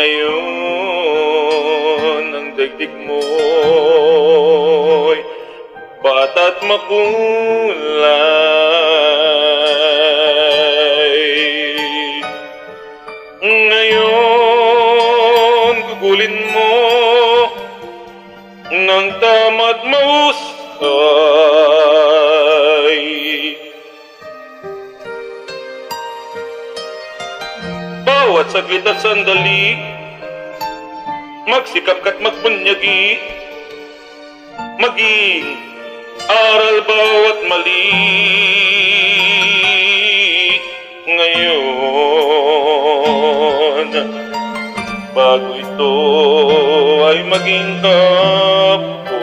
Ngayon ang daigdig mo'y bata't makulay. Ngayon gugulin mo ng tama't mahusay. Bawat saglit at sandali, magsikap ka't magpunyagi, maging aral bawat mali. Ngayon, bago ito ay maging kapko,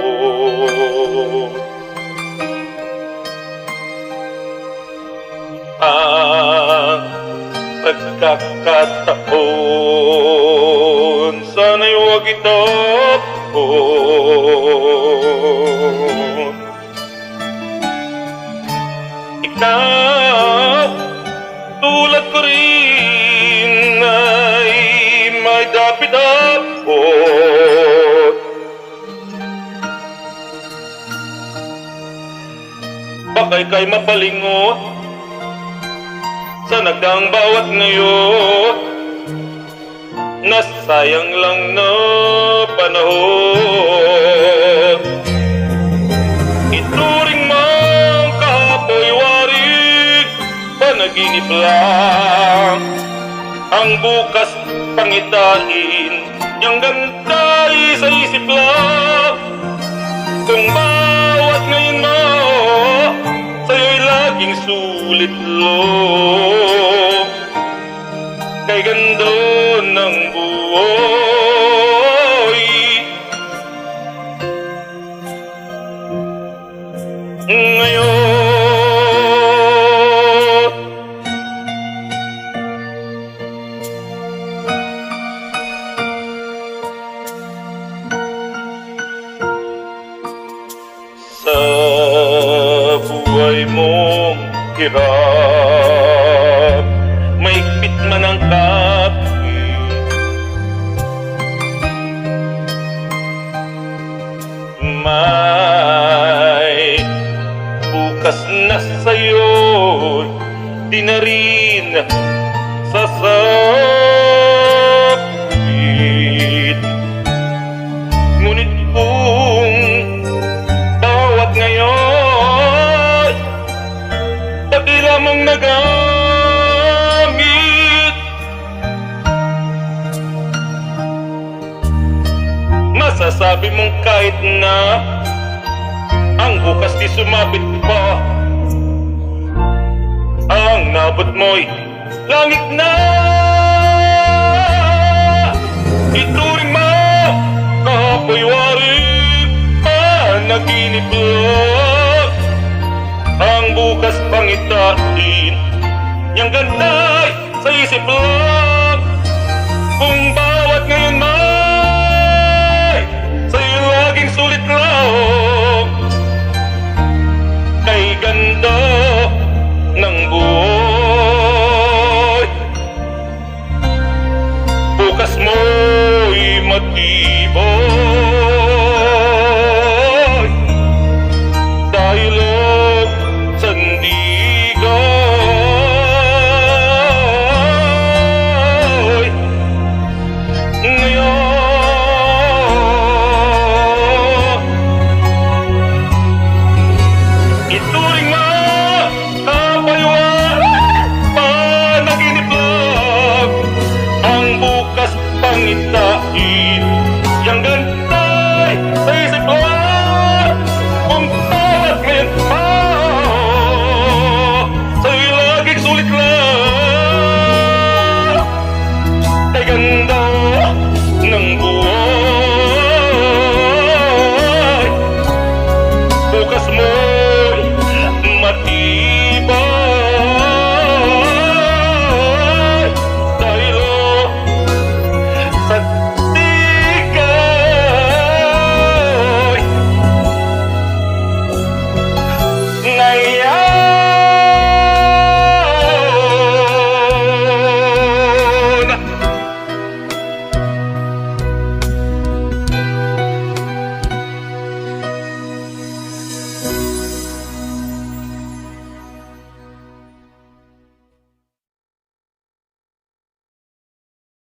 ang pagkakataon sana'y huwag itapon. Ikaw, tulad ko rin ay may dapat-dapat. Baka ika'y mapalingot sa nagdaang bawat ngayon, nasayang lang na panahon. Ituring mang kahapoy warig, panaginip lang ang bukas pangitain, yang gantay sa isip lang. Kung bawat ngayon mo sa'yo'y laging sulit lo, kay ganda ng buhay. Ngayon, sa buhay mong hirap, maigpit man ang kapit, may bukas na sa'yo'y di na rin sasapit. Ngunit kung bawat ngayon pati lamang nagamit, masasabi mong kahit na ang bukas di sumabit pa, ang nabot mo'y langit na. Ituring mo kahapoy warig, panaginip lang ang bukas pangitain, yang gantay sa isip lang. Kung bawat ngayon may sa'yo laging sulit lang, kay ganda ng buhay. Bukas mo'y matibay dahil ang sandigay. Ngayon, ituring mo kapayuan, panaginip lang ang bukas pangitain, yang gantay sa isip lang. Kung bawat ngayon pa sa'yo laging sulit lang,